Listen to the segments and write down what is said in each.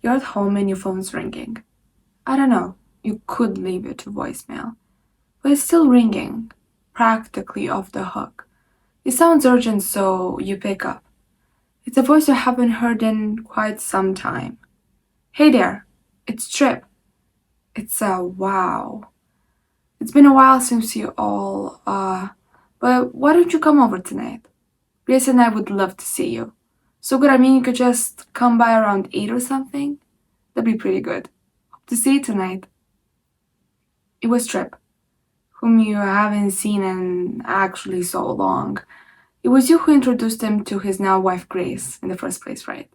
You're at home and your phone's ringing. I don't know, you could leave it to voicemail, but it's still ringing, practically off the hook. It sounds urgent, so you pick up. It's a voice you haven't heard in quite some time. Hey there, it's Trip. It's a wow. It's been a while since you all, but why don't you come over tonight? Grace and I would love to see you. So good, I mean, you could just come by around 8 or something? That'd be pretty good. Hope to see you tonight. It was Trip, whom you haven't seen in actually so long. It was you who introduced him to his now wife Grace in the first place, right?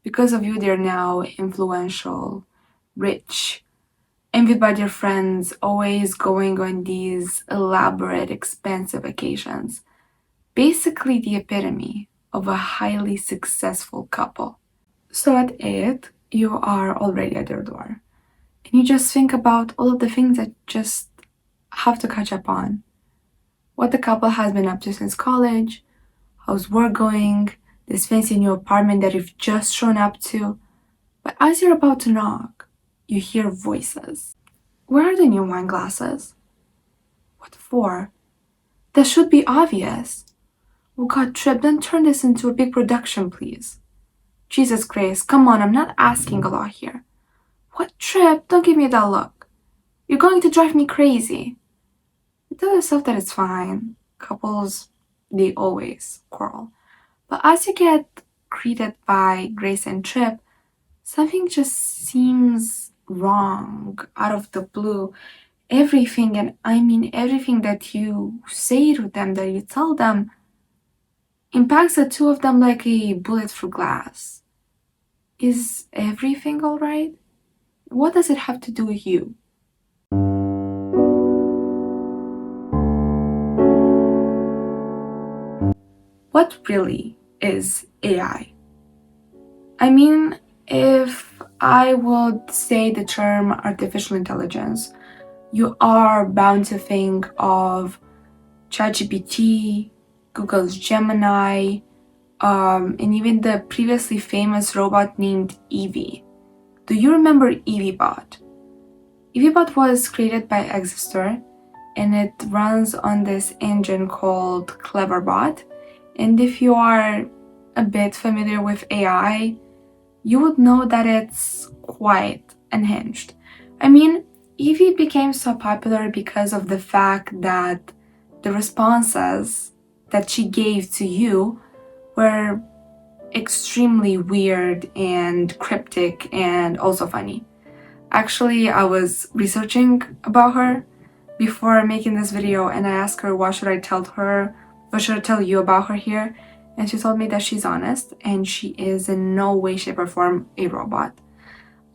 Because of you, they're now influential, rich, envied by their friends, always going on these elaborate, expensive vacations. Basically the epitome of a highly successful couple. So at 8, you are already at their door. And you just think about all of the things that just have to catch up on. What the couple has been up to since college, how's work going, this fancy new apartment that you've just shown up to. But as you're about to knock, you hear voices. Where are the new wine glasses? What for? That should be obvious. Oh God, Trip, don't turn this into a big production, please. Jesus Grace, come on, I'm not asking a lot here. What, Trip? Don't give me that look. You're going to drive me crazy. You tell yourself that it's fine. Couples, they always quarrel. But as you get greeted by Grace and Trip, something just seems wrong out of the blue. Everything, and I mean everything that you say to them, that you tell them, impacts the two of them like a bullet through glass. Is everything alright? What does it have to do with you? What really is AI? I mean, if I would say the term artificial intelligence, you are bound to think of ChatGPT, Google's Gemini, and even the previously famous robot named Evie. Do you remember EvieBot? EvieBot was created by Existor, and it runs on this engine called Cleverbot. And if you are a bit familiar with AI, you would know that it's quite unhinged. I mean, Evie became so popular because of the fact that the responses that she gave to you were extremely weird and cryptic and also funny. Actually, I was researching about her before making this video, and I asked her what should I tell you about her here, and she told me that she's honest and she is in no way, shape or form a robot.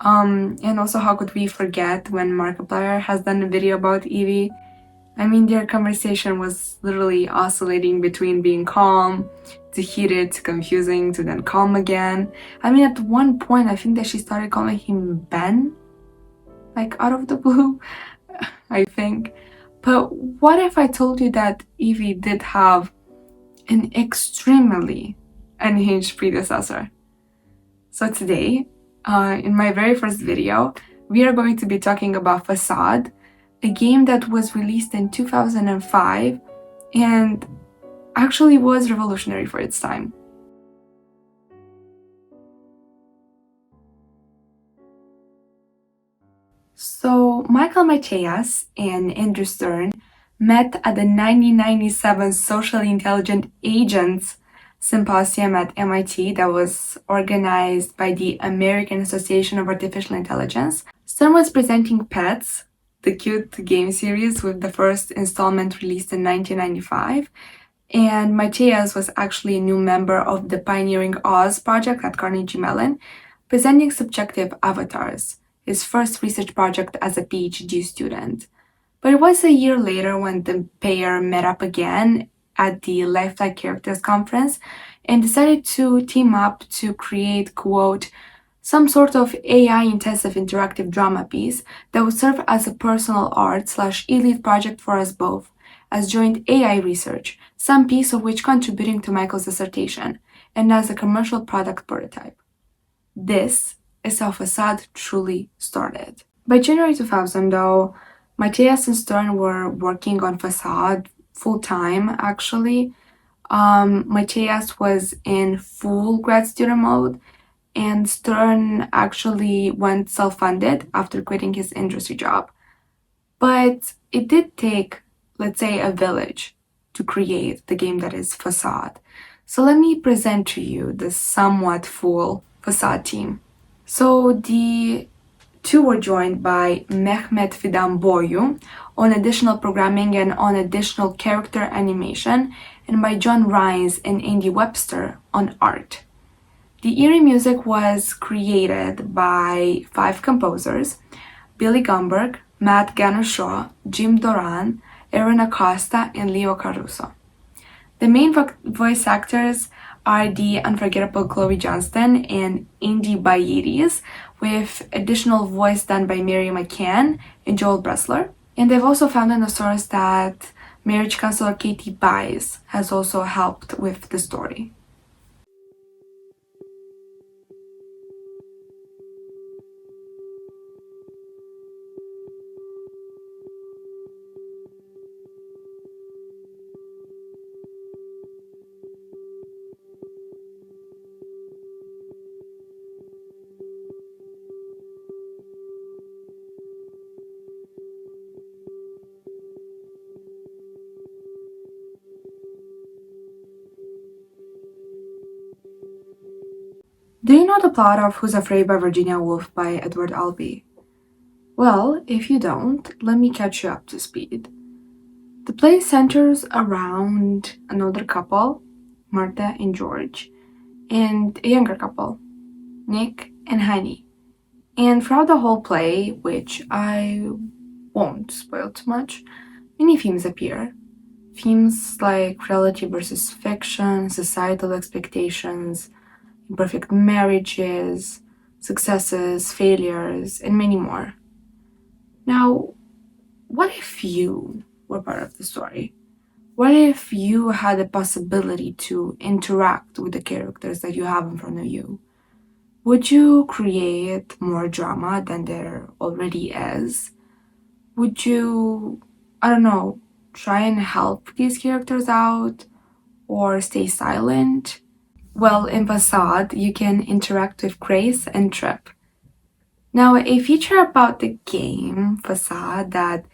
And also, how could we forget when Markiplier has done a video about Evie? I mean, their conversation was literally oscillating between being calm to heated to confusing to then calm again. I mean, at one point, I think that she started calling him Ben, like out of the blue, I think. But what if I told you that Evie did have an extremely unhinged predecessor? So today, in my very first video, we are going to be talking about Façade, a game that was released in 2005 and actually was revolutionary for its time. So Michael Macias and Andrew Stern met at the 1997 Socially Intelligent Agents Symposium at MIT that was organized by the American Association of Artificial Intelligence. Stern was presenting Pets, the cute game series, with the first installment released in 1995. And Macias was actually a new member of the Pioneering Oz project at Carnegie Mellon, presenting Subjective Avatars, his first research project as a PhD student. But it was a year later when the pair met up again at the Lifelike Characters Conference and decided to team up to create, quote, some sort of AI-intensive interactive drama piece that would serve as a personal art/elite project for us both, as joint AI research, some piece of which contributing to Michael's dissertation, and as a commercial product prototype. This is how Façade truly started. By January 2000, though, Matthias and Stern were working on Façade full time, actually. Matthias was in full grad student mode, and Stern actually went self funded after quitting his industry job. But it did take, let's say, a village to create the game that is Façade. So let me present to you the somewhat full Façade team. So the two were joined by Mehmet Fidan Boyu on additional programming and on additional character animation, and by John Rhines and Andy Webster on art. The eerie music was created by 5 composers: Billy Gumberg, Matt Ganoshaw, Jim Doran, Aaron Acosta, and Leo Caruso. The main voice actors are the unforgettable Chloe Johnston and Indy Bayeris, with additional voice done by Mary McCann and Joel Bressler. And they've also found in a source that marriage counselor Katie Bies has also helped with the story. Do you know the plot of Who's Afraid by Virginia Woolf by Edward Albee? Well, if you don't, let me catch you up to speed. The play centers around an older couple, Martha and George, and a younger couple, Nick and Honey. And throughout the whole play, which I won't spoil too much, many themes appear. Themes like reality versus fiction, societal expectations, imperfect marriages, successes, failures, and many more. Now, what if you were part of the story? What if you had the possibility to interact with the characters that you have in front of you? Would you create more drama than there already is? Would you, I don't know, try and help these characters out or stay silent? Well, in Façade, you can interact with Grace and Trip. Now, a feature about the game Façade that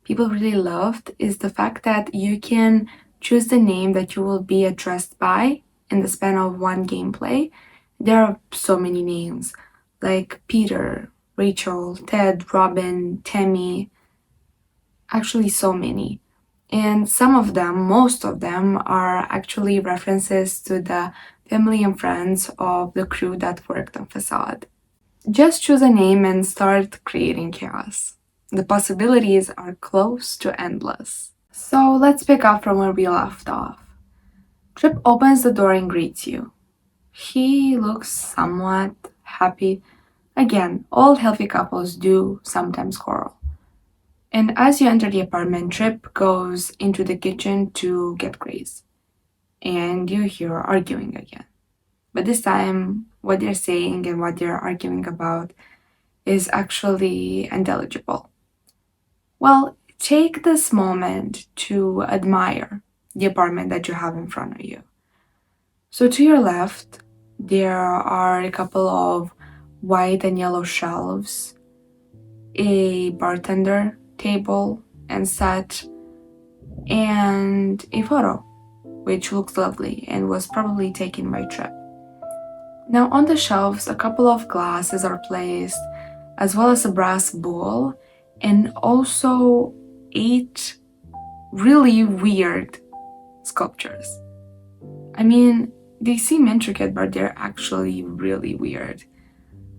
people really loved is the fact that you can choose the name that you will be addressed by in the span of one gameplay. There are so many names, like Peter, Rachel, Ted, Robin, Tammy, actually so many. And some of them, most of them, are actually references to the family and friends of the crew that worked on Façade. Just choose a name and start creating chaos. The possibilities are close to endless. So let's pick up from where we left off. Trip opens the door and greets you. He looks somewhat happy. Again, all healthy couples do sometimes quarrel. And as you enter the apartment, Trip goes into the kitchen to get Grace. And you hear arguing again. But this time, what they're saying and what they're arguing about is actually intelligible. Well, take this moment to admire the apartment that you have in front of you. So to your left, there are a couple of white and yellow shelves, a bartender table and set, and a photo, which looks lovely and was probably taken by Trip. Now on the shelves, a couple of glasses are placed, as well as a brass bowl, and also 8 really weird sculptures. I mean, they seem intricate, but they're actually really weird.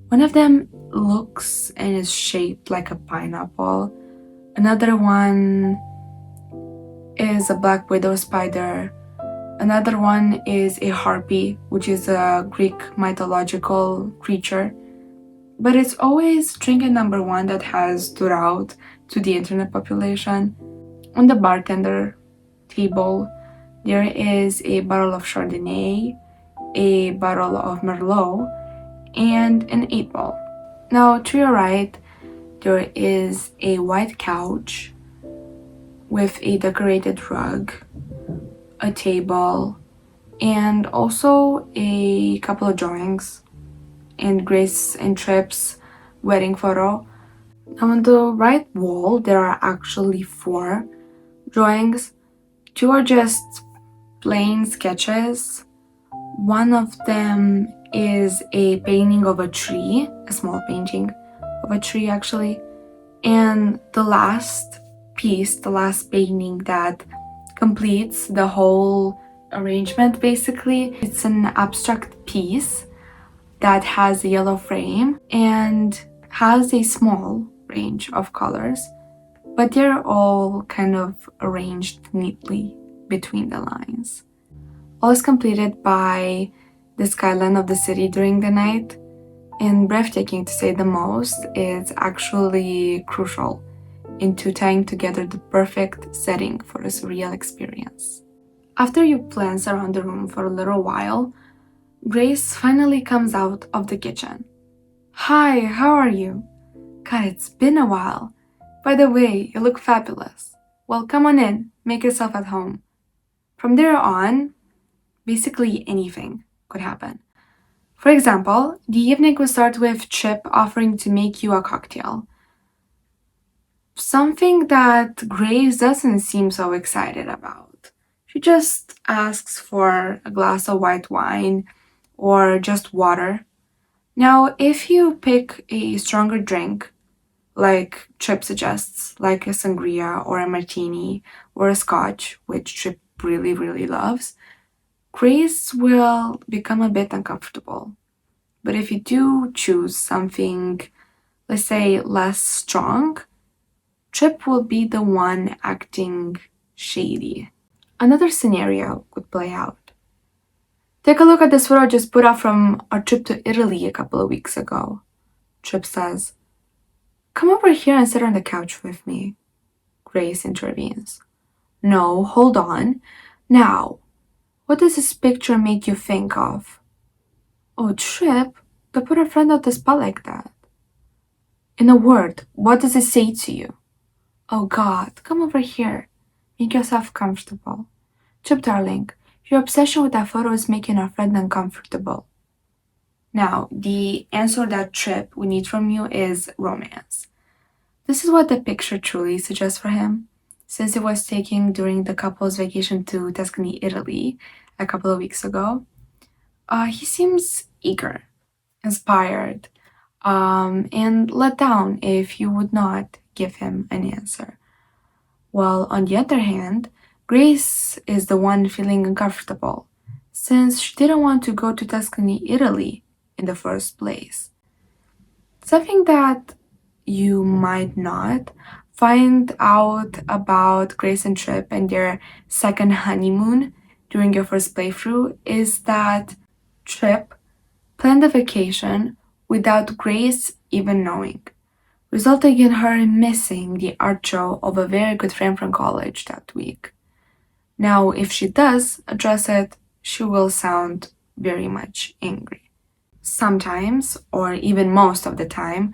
One of them looks and is shaped like a pineapple. Another one is a black widow spider. Another one is a harpy, which is a Greek mythological creature. But it's always trinket number 1 that has stood out to the internet population. On the bartender table, there is a bottle of Chardonnay, a bottle of Merlot, and an 8 ball. Now, to your right, there is a white couch with a decorated rug, a table, and also a couple of drawings and Grace and Tripp's wedding photo. Now, on the right wall, there are actually 4 drawings. 2 are just plain sketches. One of them is a painting of a tree, a small painting of a tree actually. And the last piece, the last painting that completes the whole arrangement basically, it's an abstract piece that has a yellow frame and has a small range of colors, but they're all kind of arranged neatly between the lines. All is completed by the skyline of the city during the night, and breathtaking to say the most. It's actually crucial into tying together the perfect setting for a surreal experience. After you glance around the room for a little while, Grace finally comes out of the kitchen. Hi, how are you? God, it's been a while. By the way, you look fabulous. Well, come on in, make yourself at home. From there on, basically anything could happen. For example, the evening would start with Chip offering to make you a cocktail. Something that Grace doesn't seem so excited about. She just asks for a glass of white wine or just water. Now, if you pick a stronger drink, like Chip suggests, like a sangria or a martini or a scotch, which Chip really, really loves, Grace will become a bit uncomfortable. But if you do choose something, let's say, less strong, Chip will be the one acting shady. Another scenario could play out. Take a look at this photo I just put out from our trip to Italy a couple of weeks ago. Chip says, "Come over here and sit on the couch with me." Grace intervenes. "No, hold on. Now, what does this picture make you think of?" "Oh, Trip, don't put a friend on the spot like that." "In a word, what does it say to you?" "Oh God, come over here. Make yourself comfortable." "Chip, darling, your obsession with that photo is making our friend uncomfortable." Now, the answer that Chip would need from you is romance. This is what the picture truly suggests for him. Since it was taken during the couple's vacation to Tuscany, Italy, a couple of weeks ago, he seems eager, inspired, and let down if you would not give him an answer. While on the other hand, Grace is the one feeling uncomfortable, since she didn't want to go to Tuscany, Italy in the first place. Something that you might not find out about Grace and Trip and their second honeymoon during your first playthrough is that Trip planned a vacation without Grace even knowing, resulting in her missing the art show of a very good friend from college that week. Now, if she does address it, she will sound very much angry. Sometimes, or even most of the time,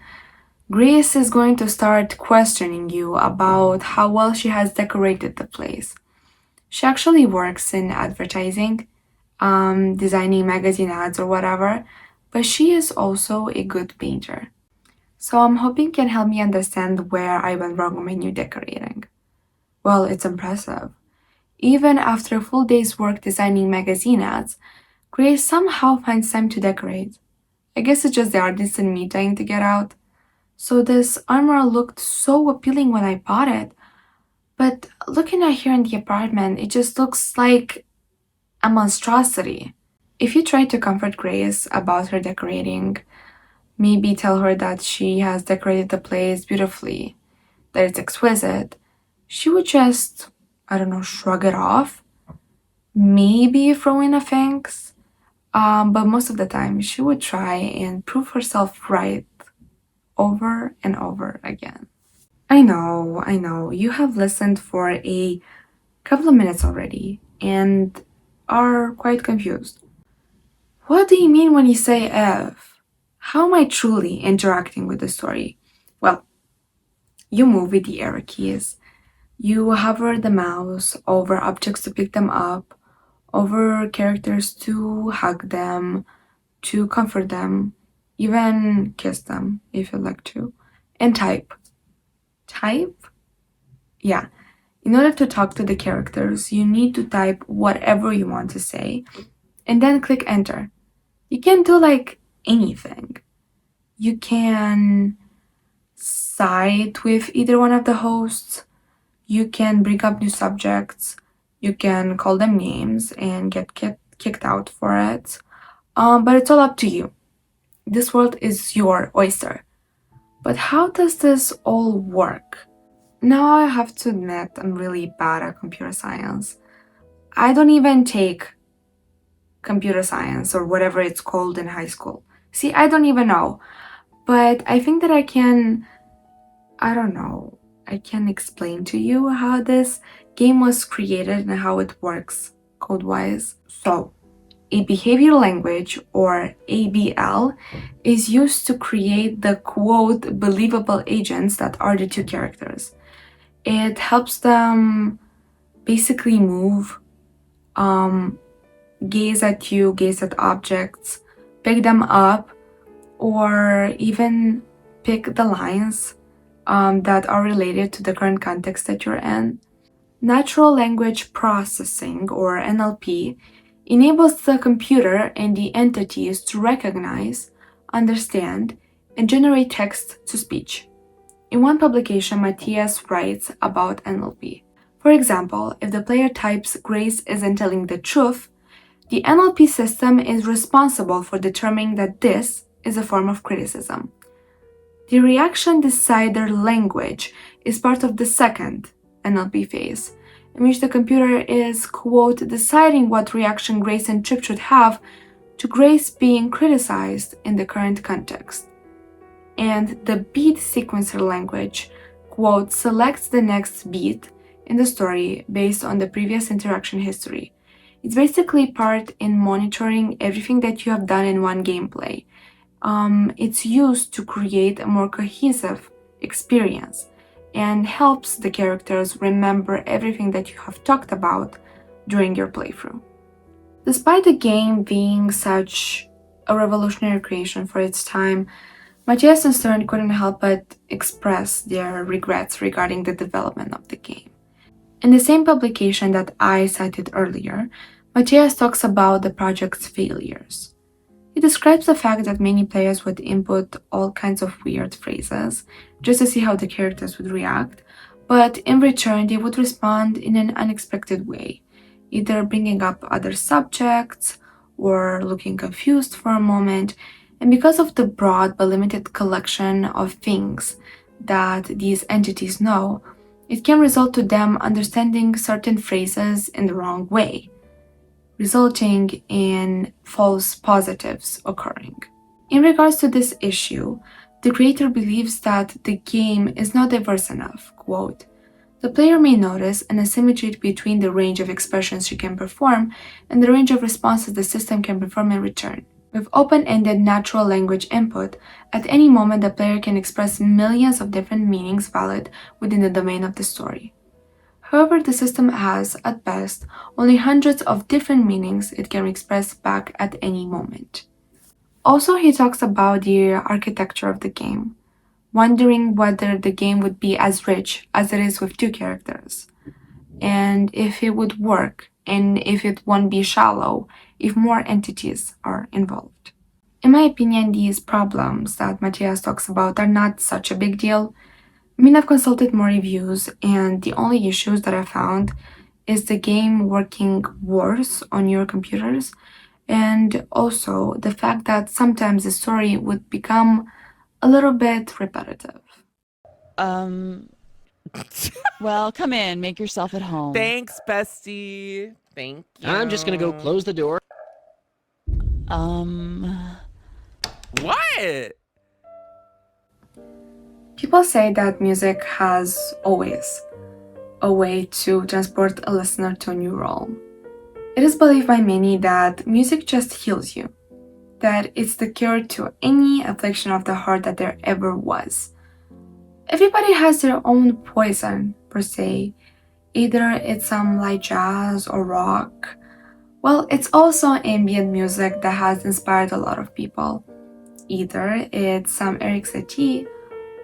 Grace is going to start questioning you about how well she has decorated the place. She actually works in advertising, designing magazine ads or whatever, but she is also a good painter. So I'm hoping you can help me understand where I went wrong on my new decorating. Well, it's impressive. Even after a full day's work designing magazine ads, Grace somehow finds time to decorate. I guess it's just the artist in me dying to get out. So this armor looked so appealing when I bought it, but looking at here in the apartment, it just looks like a monstrosity. If you try to comfort Grace about her decorating, maybe tell her that she has decorated the place beautifully, that it's exquisite, she would just, I don't know, shrug it off, maybe throw in a thanks, but most of the time she would try and prove herself right over and over again. I know, you have listened for a couple of minutes already and are quite confused. What do you mean when you say F? How am I truly interacting with the story? Well, you move with the arrow keys. You hover the mouse over objects to pick them up, over characters to hug them, to comfort them, even kiss them if you'd like to, and type. Type? Yeah. In order to talk to the characters, you need to type whatever you want to say and then click enter. You can do like anything. You can side with either one of the hosts. You can bring up new subjects. You can call them names and get kicked out for it. But it's all up to you. This world is your oyster. But how does this all work? Now I have to admit I'm really bad at computer science. I don't even take computer science or whatever it's called in high school. See, I don't even know. But I think that I can explain to you how this game was created and how it works code-wise. So, a behavior language, or ABL, is used to create the quote believable agents that are the two characters. It helps them basically move, gaze at you, gaze at objects, pick them up, or even pick the lines that are related to the current context that you're in. Natural language processing, or NLP, enables the computer and the entities to recognize, understand, and generate text to speech. In one publication, Matthias writes about NLP. For example, if the player types "Grace isn't telling the truth," the NLP system is responsible for determining that this is a form of criticism. The reaction decider language is part of the second NLP phase, in which the computer is, quote, deciding what reaction Grace and Chip should have to Grace being criticized in the current context. And the beat sequencer language, quote, selects the next beat in the story based on the previous interaction history. It's basically part in monitoring everything that you have done in one gameplay. It's used to create a more cohesive experience and helps the characters remember everything that you have talked about during your playthrough. Despite the game being such a revolutionary creation for its time, Matthias and Stern couldn't help but express their regrets regarding the development of the game. In the same publication that I cited earlier, Matthias talks about the project's failures. He describes the fact that many players would input all kinds of weird phrases just to see how the characters would react, but in return they would respond in an unexpected way, either bringing up other subjects or looking confused for a moment, and because of the broad but limited collection of things that these entities know, it can result to them understanding certain phrases in the wrong way, resulting in false positives occurring. In regards to this issue, the creator believes that the game is not diverse enough. Quote, the player may notice an asymmetry between the range of expressions she can perform and the range of responses the system can perform in return. With open-ended natural language input, at any moment the player can express millions of different meanings valid within the domain of the story. However, the system has, at best, only hundreds of different meanings it can express back at any moment. Also, he talks about the architecture of the game, wondering whether the game would be as rich as it is with two characters, and if it would work, and if it won't be shallow if more entities are involved. In my opinion, these problems that Matthias talks about are not such a big deal. I mean, I've consulted more reviews, and the only issues that I found is the game working worse on your computers, and also the fact that sometimes the story would become a little bit repetitive. Well, come in. Make yourself at home. Thanks, bestie. Thank you. I'm just gonna go close the door. What? People say that music has always a way to transport a listener to a new realm. It is believed by many that music just heals you. that it's the cure to any affliction of the heart that there ever was. Everybody has their own poison, per se. Either it's some light jazz or rock. Well, it's also ambient music that has inspired a lot of people. Either it's some Eric Satie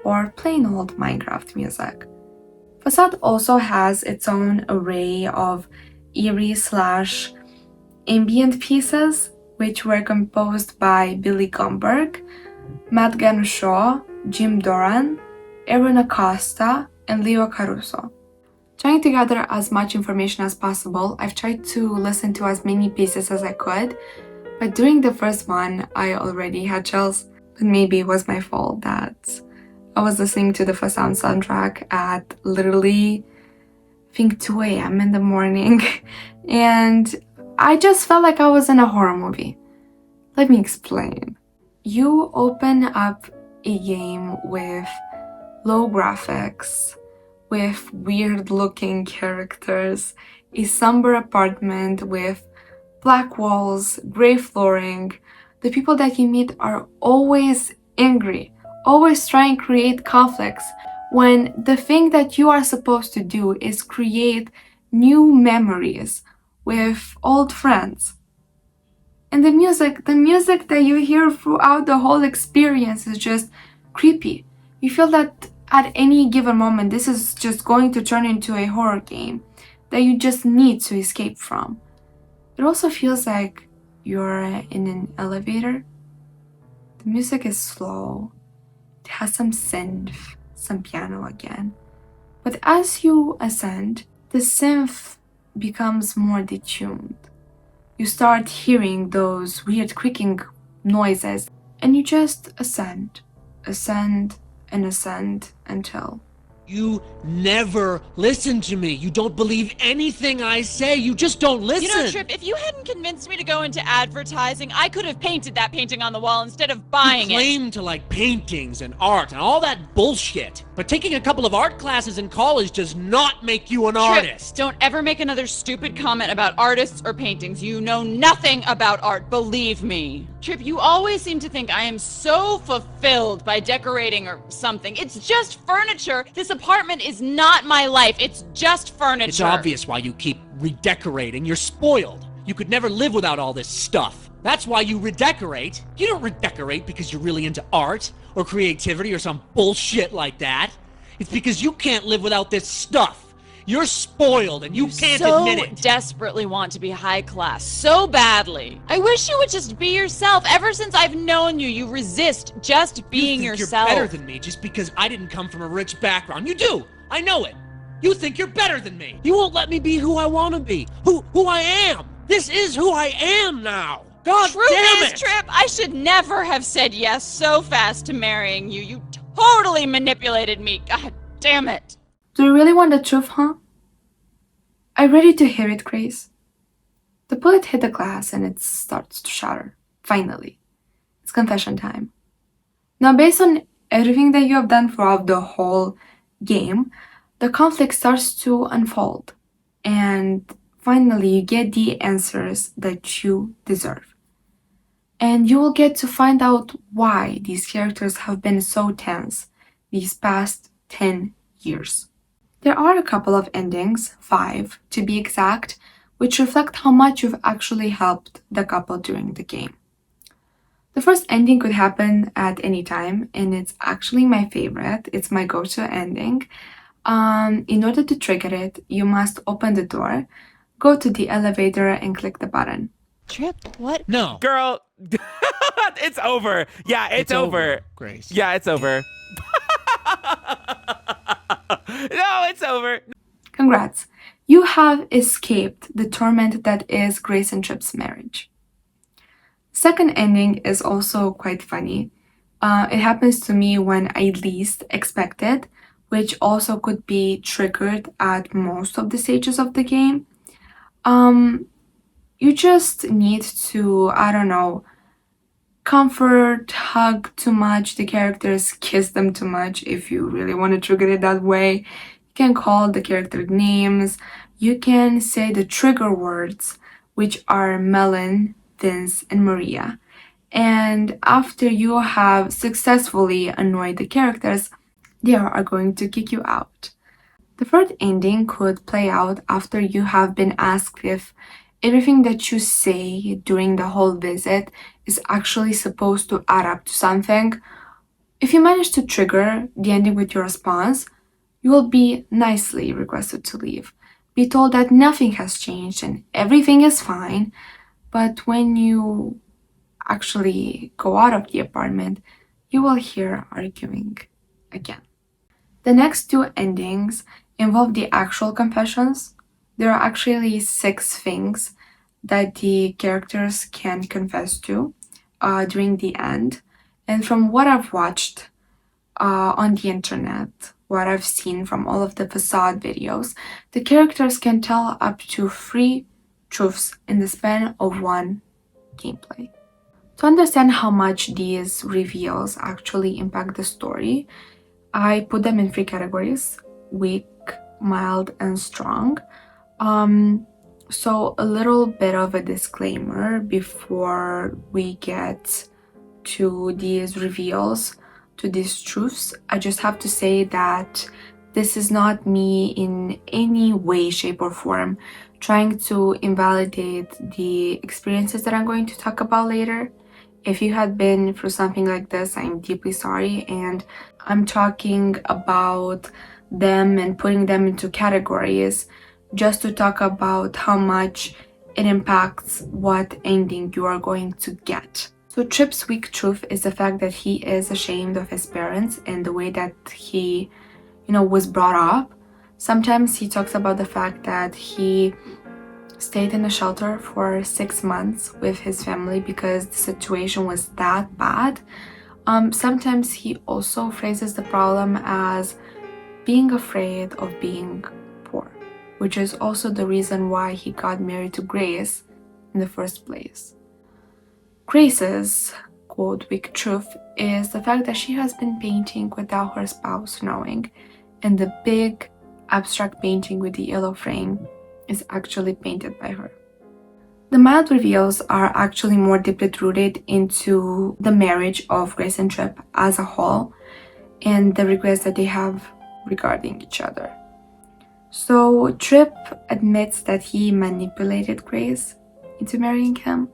or plain old Minecraft music. Façade also has its own array of eerie/ambient pieces, which were composed by Billy Gumberg, Matt Ganushaw, Jim Doran, Aaron Acosta, and Leo Caruso. Trying to gather as much information as possible, I've tried to listen to as many pieces as I could, but during the first one, I already had chills. But maybe it was my fault that I was listening to the Façade soundtrack at literally, I think 2 a.m. in the morning, and I just felt like I was in a horror movie. Let me explain. You open up a game with low graphics, with weird-looking characters, a somber apartment with black walls, gray flooring. The people that you meet are always angry, always trying to create conflicts, when the thing that you are supposed to do is create new memories with old friends. And the music that you hear throughout the whole experience is just creepy. You feel that at any given moment, this is just going to turn into a horror game that you just need to escape from. It also feels like you're in an elevator. The music is slow. It has some synth, some piano again. But as you ascend, the synth becomes more detuned. You start hearing those weird creaking noises, and you just ascend, and ascend until... You never listen to me. You don't believe anything I say. You just don't listen. You know, Trip, if you hadn't convinced me to go into advertising, I could have painted that painting on the wall instead of buying You it. claim to like paintings and art and all that bullshit, but taking a couple of art classes in college does not make you an artist. Don't ever make another stupid comment about artists or paintings. You know nothing about art, believe me. Trip, you always seem to think I am so fulfilled by decorating or something. It's just furniture. This apartment is not my life. It's just furniture. It's obvious why you keep redecorating. You're spoiled. You could never live without all this stuff. That's why you redecorate. You don't redecorate because you're really into art or creativity or some bullshit like that. It's because you can't live without this stuff. You're spoiled and you can't admit it. So desperately want to be high class, so badly. I wish you would just be yourself. Ever since I've known you, you resist just being yourself. You're better than me just because I didn't come from a rich background. You do. I know it. You think you're better than me. You won't let me be who I want to be. Who I am. This is who I am now. God damn it. Trip, I should never have said yes so fast to marrying you. You totally manipulated me. God damn it. Do you really want the truth, huh? I'm ready to hear it, Grace. The bullet hit the glass and it starts to shatter. Finally. It's confession time. Now, based on everything that you have done throughout the whole game, the conflict starts to unfold. And finally, you get the answers that you deserve. And you will get to find out why these characters have been so tense these past 10 years. There are a couple of endings, 5 to be exact, which reflect how much you've actually helped the couple during the game. The first ending could happen at any time, and it's actually my favorite. It's my go-to ending. In order to trigger it, you must open the door, go to the elevator, and click the button. Trip, what? No. Girl, it's over. Yeah, it's over. Grace. Yeah, it's over. No, it's over. Congrats. You have escaped the torment that is Grace and Trip's marriage. Second ending is also quite funny. It happens to me when I least expect it, which also could be triggered at most of the stages of the game. You just need to, I don't know, comfort, hug too much the characters, kiss them too much if you really want to trigger it that way. You can call the character names. You can say the trigger words, which are Melon, Vince, and Maria. And after you have successfully annoyed the characters, they are going to kick you out. The third ending could play out after you have been asked if everything that you say during the whole visit is actually supposed to add up to something. If you manage to trigger the ending with your response, you will be nicely requested to leave. Be told that nothing has changed and everything is fine, but when you actually go out of the apartment, you will hear arguing again. The next two endings involve the actual confessions. There are actually 6 things that the characters can confess to during the end. And from what I've watched on the internet, what I've seen from all of the Façade videos, the characters can tell up to 3 truths in the span of one gameplay. To understand how much these reveals actually impact the story, I put them in 3 categories: weak, mild, and strong. So a little bit of a disclaimer before we get to these reveals, to these truths. I just have to say that this is not me in any way, shape, or form trying to invalidate the experiences that I'm going to talk about later. If you had been through something like this, I'm deeply sorry, and I'm talking about them and putting them into categories just to talk about how much it impacts what ending you are going to get. So Trip's weak truth is the fact that he is ashamed of his parents and the way that he, was brought up. Sometimes he talks about the fact that he stayed in a shelter for 6 months with his family because the situation was that bad. Sometimes he also phrases the problem as being afraid of being poor, which is also the reason why he got married to Grace in the first place. Grace's, quote, weak truth is the fact that she has been painting without her spouse knowing, and the big abstract painting with the yellow frame is actually painted by her. The mild reveals are actually more deeply rooted into the marriage of Grace and Trip as a whole and the regrets that they have regarding each other. So Trip admits that he manipulated Grace into marrying him.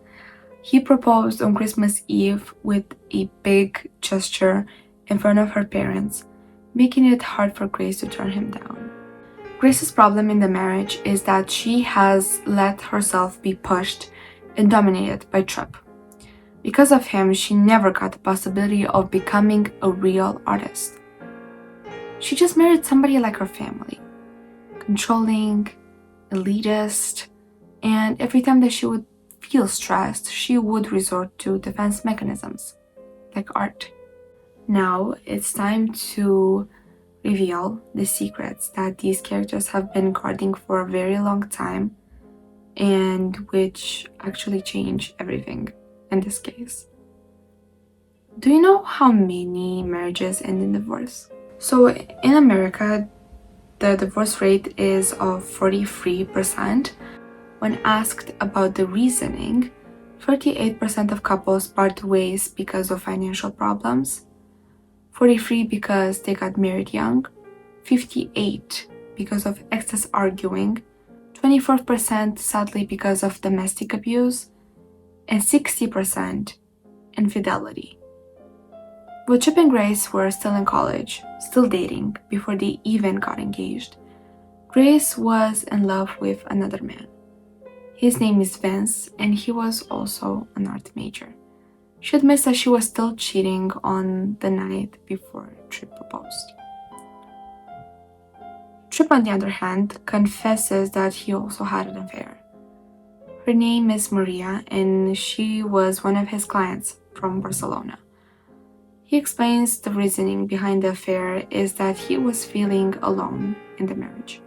He proposed on Christmas Eve with a big gesture in front of her parents, making it hard for Grace to turn him down. Grace's problem in the marriage is that she has let herself be pushed and dominated by Trip. Because of him, she never got the possibility of becoming a real artist. She just married somebody like her family, controlling, elitist, and every time that she would feel stressed, she would resort to defense mechanisms, like art. Now it's time to reveal the secrets that these characters have been guarding for a very long time and which actually change everything in this case. Do you know how many marriages end in divorce? So in America, the divorce rate is of 43%. When asked about the reasoning, 38% of couples part ways because of financial problems, 43% because they got married young, 58% because of excess arguing, 24% sadly because of domestic abuse, and 60% infidelity. But Chip and Grace were still in college, still dating, before they even got engaged. Grace was in love with another man. His name is Vince, and he was also an art major. She admits that she was still cheating on the night before Trip proposed. Trip, on the other hand, confesses that he also had an affair. Her name is Maria, and she was one of his clients from Barcelona. He explains the reasoning behind the affair is that he was feeling alone in the marriage.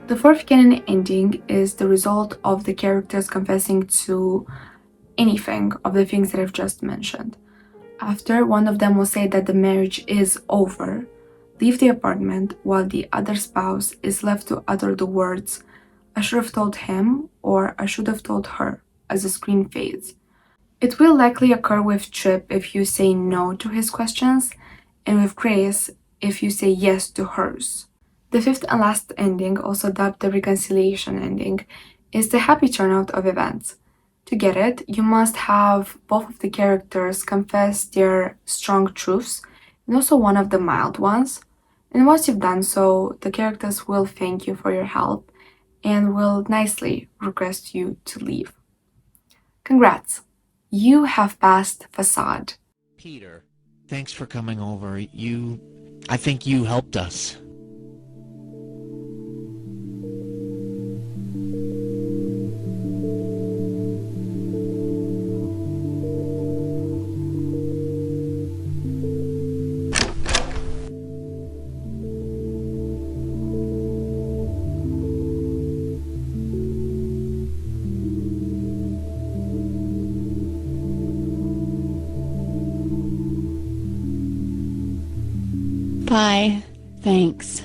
The fourth canon ending is the result of the characters confessing to anything of the things that I've just mentioned. After, one of them will say that the marriage is over, leave the apartment, while the other spouse is left to utter the words, "I should have told him," or "I should have told her," as the screen fades. It will likely occur with Trip if you say no to his questions, and with Grace if you say yes to hers. The fifth and last ending, also dubbed the reconciliation ending, is the happy turnout of events. To get it, you must have both of the characters confess their strong truths and also one of the mild ones. And once you've done so, the characters will thank you for your help and will nicely request you to leave. Congrats! You have passed Façade. Peter, thanks for coming over. I think you helped us. Bye. Thanks.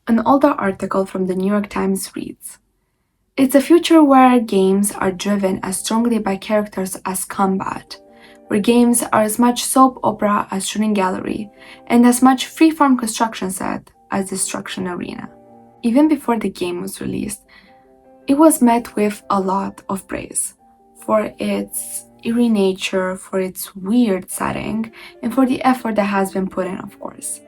An older article from the New York Times reads, "It's a future where games are driven as strongly by characters as combat, where games are as much soap opera as shooting gallery, and as much freeform construction set as destruction arena." Even before the game was released, it was met with a lot of praise for its eerie nature, for its weird setting, and for the effort that has been put in, of course.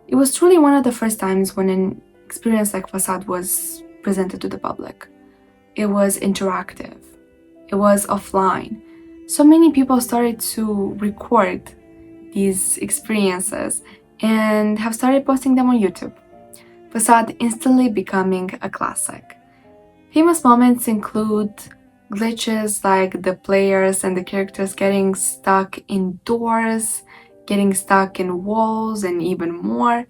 It was truly one of the first times when an experience like Façade was presented to the public. It was interactive. It was offline. So many people started to record these experiences and have started posting them on YouTube. Façade instantly becoming a classic. Famous moments include glitches like the players and the characters getting stuck indoors, getting stuck in walls, and even more.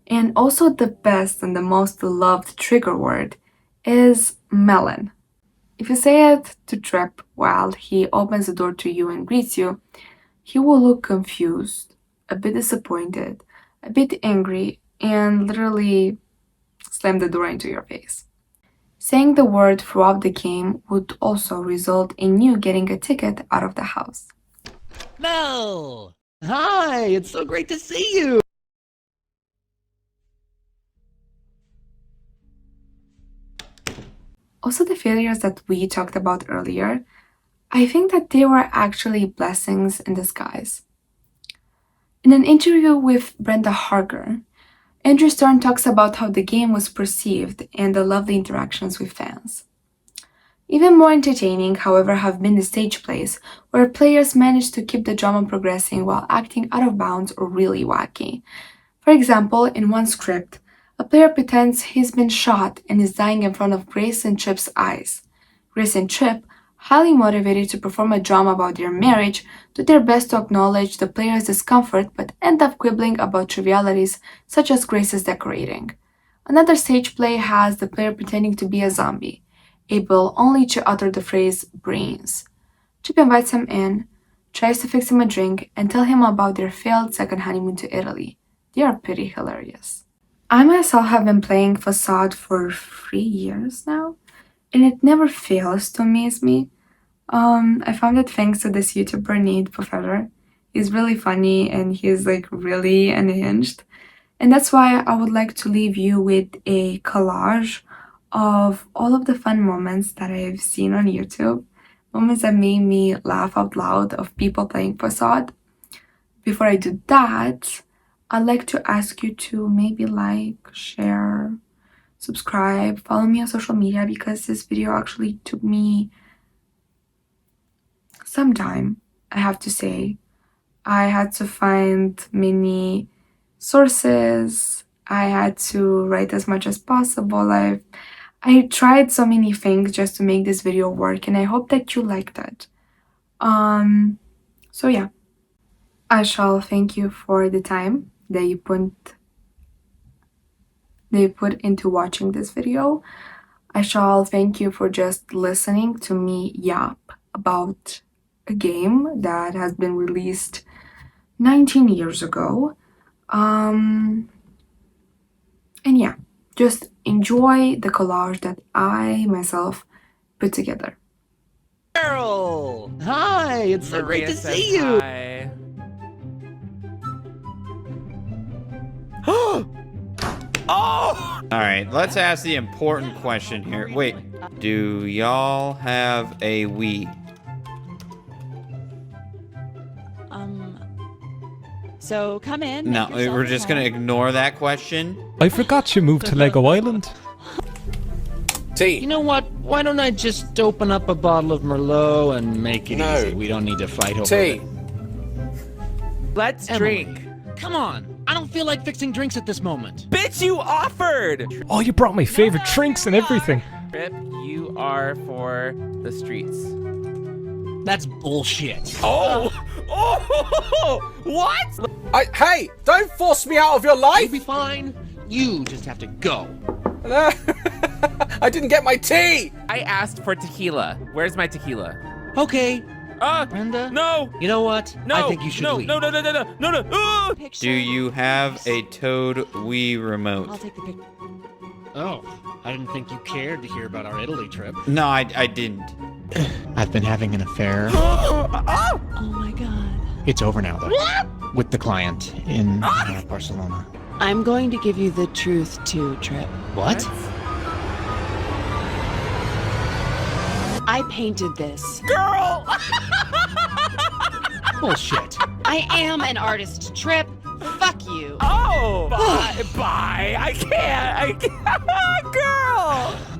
And also the best and the most loved trigger word is melon. If you say it to Trip while he opens the door to you and greets you, he will look confused, a bit disappointed, a bit angry, and literally slam the door into your face. Saying the word throughout the game would also result in you getting a ticket out of the house. Mel! Hi, it's so great to see you! Also, the failures that we talked about earlier, I think that they were actually blessings in disguise. In an interview with Brenda Harger, Andrew Stern talks about how the game was perceived and the lovely interactions with fans. Even more entertaining, however, have been the stage plays, where players manage to keep the drama progressing while acting out of bounds or really wacky. For example, in one script, a player pretends he's been shot and is dying in front of Grace and Chip's eyes. Grace and Chip, highly motivated to perform a drama about their marriage, do their best to acknowledge the player's discomfort but end up quibbling about trivialities such as Grace's decorating. Another stage play has the player pretending to be a zombie, able only to utter the phrase brains. Chip invites him in, tries to fix him a drink, and tell him about their failed second honeymoon to Italy. They are pretty hilarious. I myself have been playing Façade for 3 years now, and it never fails to amaze me. I found it thanks to this YouTuber named Professor. He's really funny and he's like really unhinged. And that's why I would like to leave you with a collage of all of the fun moments that I've seen on YouTube, moments that made me laugh out loud of people playing Façade. Before I do that, I'd like to ask you to maybe like, share, subscribe, follow me on social media because this video actually took me some time, I have to say. I had to find many sources. I had to write as much as possible. I tried so many things just to make this video work, and I hope that you liked it. So yeah, I shall thank you for the time that you put into watching this video. I shall thank you for just listening to me yap about a game that has been released 19 years ago. And And yeah, just enjoy the collage that I myself put together. Carol! Hi, it's so great Maria to says see you. hi. Oh! All right, let's ask the important question here. Wait, do y'all have a Wii? So come in. No, make yourself we're at just gonna home. ignore that question. I forgot you moved to Lego Island. Tea. You know what? Why don't I just open up a bottle of Merlot and make it No. easy? We don't need to fight over Tea. it. Let's Emily, drink. Come on. I don't feel like fixing drinks at this moment. Bitch, you offered! Oh, you brought my favorite drinks and everything. Trip, you are for the streets. That's bullshit. Oh! Oh! What? Hey, don't force me out of your You'll life. be fine. You just have to go. I didn't get my tea. I asked for tequila. Where's my tequila? Okay, Brenda? No! you know what? No! I think you should leave. No! Picture. Do you have a Toad Wii I'll remote? take the picture. Oh, I didn't think you cared to hear about our Italy trip. No, I didn't. I've been having an affair. Oh my god. It's over now, though. With the client in Barcelona. I'm going to give you the truth too, Trip. What? I painted this. Girl! Bullshit. I am an artist, Trip. Fuck you. Oh! Bye! I can't! Girl!